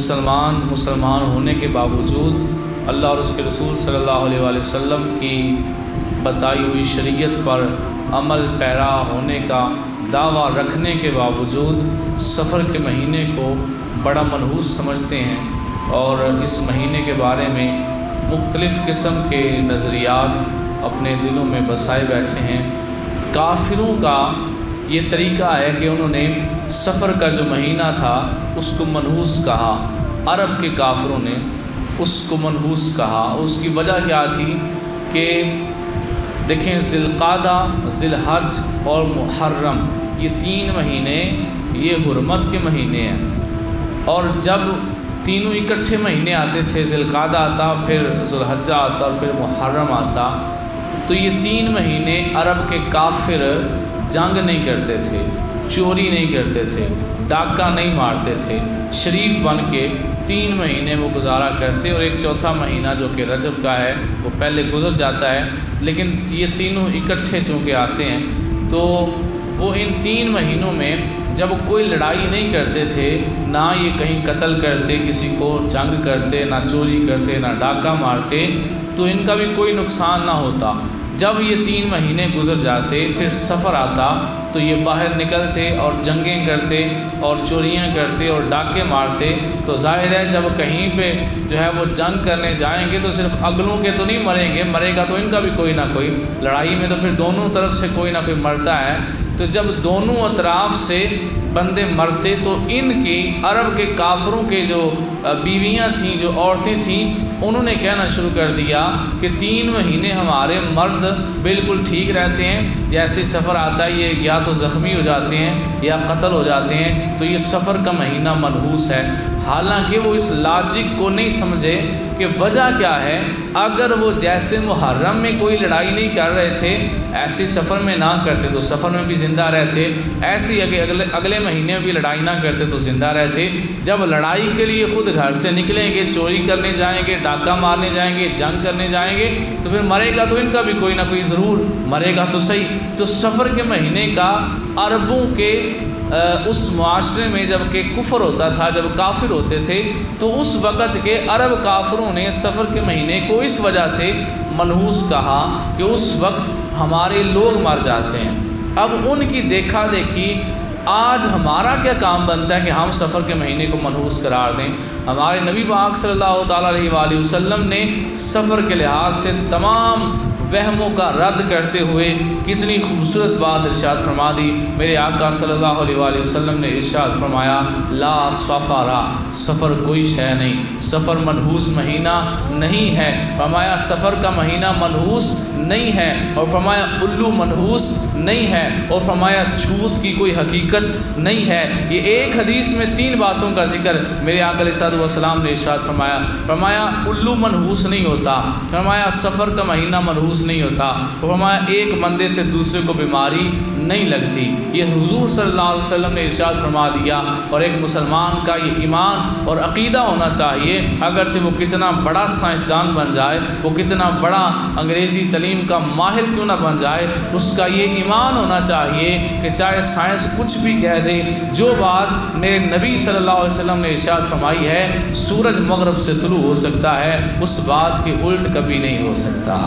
مسلمان ہونے کے باوجود اللہ اور اس کے رسول صلی اللہ علیہ وآلہ وسلم کی بتائی ہوئی شریعت پر عمل پیرا ہونے کا دعویٰ رکھنے کے باوجود سفر کے مہینے کو بڑا منحوس سمجھتے ہیں اور اس مہینے کے بارے میں مختلف قسم کے نظریات اپنے دلوں میں بسائے بیٹھے ہیں۔ کافروں کا یہ طریقہ ہے کہ انہوں نے سفر کا جو مہینہ تھا اس کو منحوس کہا، عرب کے کافروں نے اس کو منحوس کہا۔ اس کی وجہ کیا تھی کہ دیکھیں، ذی القعدہ، ذی الحج اور محرم، یہ 3 مہینے یہ حرمت کے مہینے ہیں، اور جب تینوں اکٹھے مہینے آتے تھے، ذی القعدہ آتا، پھر ذو الحجہ آتا اور پھر محرم آتا، تو یہ 3 مہینے عرب کے کافر جنگ نہیں کرتے تھے، چوری نہیں کرتے تھے، ڈاکہ نہیں مارتے تھے، شریف بن کے 3 مہینے وہ گزارا کرتے، اور ایک چوتھا مہینہ جو کہ رجب کا ہے وہ پہلے گزر جاتا ہے، لیکن یہ تینوں اکٹھے چونکہ آتے ہیں تو وہ ان 3 مہینوں میں جب کوئی لڑائی نہیں کرتے تھے، نہ یہ کہیں قتل کرتے، کسی کو جنگ کرتے، نہ چوری کرتے، نہ ڈاکہ مارتے، تو ان کا بھی کوئی نقصان نہ ہوتا۔ جب یہ 3 مہینے گزر جاتے، پھر سفر آتا تو یہ باہر نکلتے اور جنگیں کرتے اور چوریاں کرتے اور ڈاکے مارتے، تو ظاہر ہے جب کہیں پہ جو ہے وہ جنگ کرنے جائیں گے تو صرف اگلوں کے تو نہیں مریں گے، مرے گا تو ان کا بھی کوئی نہ کوئی، لڑائی میں تو پھر دونوں طرف سے کوئی نہ کوئی مرتا ہے۔ تو جب دونوں اطراف سے بندے مرتے تو ان کی عرب کے کافروں کے جو بیویاں تھیں، جو عورتیں تھیں، انہوں نے کہنا شروع کر دیا کہ 3 مہینے ہمارے مرد بالکل ٹھیک رہتے ہیں، جیسے سفر آتا ہے یہ یا تو زخمی ہو جاتے ہیں یا قتل ہو جاتے ہیں، تو یہ سفر کا مہینہ منحوس ہے۔ حالانکہ وہ اس لاجک کو نہیں سمجھے کہ وجہ کیا ہے۔ اگر وہ جیسے محرم میں کوئی لڑائی نہیں کر رہے تھے، ایسے سفر میں نہ کرتے تو سفر میں بھی زندہ رہتے، ایسے اگلے مہینے میں بھی لڑائی نہ کرتے تو زندہ رہتے۔ جب لڑائی کے لیے خود گھر سے نکلیں گے، چوری کرنے جائیں گے، ڈاکہ مارنے جائیں گے، جنگ کرنے جائیں گے، تو پھر مرے گا تو ان کا بھی کوئی نہ کوئی ضرور مرے گا تو صحیح۔ تو سفر کے مہینے کا عربوں کے اس معاشرے میں جب کہ کفر ہوتا تھا، جب کافر ہوتے تھے، تو اس وقت کے عرب کافروں نے سفر کے مہینے کو اس وجہ سے منحوس کہا کہ اس وقت ہمارے لوگ مر جاتے ہیں۔ اب ان کی دیکھا دیکھی آج ہمارا کیا کام بنتا ہے کہ ہم سفر کے مہینے کو منحوس قرار دیں۔ ہمارے نبی پاک صلی اللہ تعالیٰ علیہ وآلہ وسلم نے سفر کے لحاظ سے تمام وہموں کا رد کرتے ہوئے کتنی خوبصورت بات ارشاد فرما دی۔ میرے آقا صلی اللہ علیہ وآلہ وسلم نے ارشاد فرمایا، لا سفر، سفر کوئی شے نہیں، سفر منحوس مہینہ نہیں ہے۔ فرمایا سفر کا مہینہ منحوس نہیں ہے، اور فرمایا الو منحوس نہیں ہے، اور فرمایا جھوٹ کی کوئی حقیقت نہیں ہے۔ یہ ایک حدیث میں 3 باتوں کا ذکر میرے آقا علیہ السلام نے ارشاد فرمایا۔ فرمایا الو منحوس نہیں ہوتا، فرمایا سفر کا مہینہ منحوس نہیں ہوتا، فرمایا ایک بندے سے دوسرے کو بیماری نہیں لگتی۔ یہ حضور صلی اللہ علیہ وسلم نے ارشاد فرما دیا، اور ایک مسلمان کا یہ ایمان اور عقیدہ ہونا چاہیے، اگر سے وہ کتنا بڑا سائنسدان بن جائے، وہ کتنا بڑا انگریزی تعلیم کا ماہر کیوں نہ بن جائے، اس کا یہ ایمان ہونا چاہیے کہ چاہے سائنس کچھ بھی کہہ دے، جو بات میرے نبی صلی اللہ علیہ وسلم نے ارشاد فرمائی ہے، سورج مغرب سے طلوع ہو سکتا ہے، اس بات کے الٹ کبھی نہیں ہو سکتا۔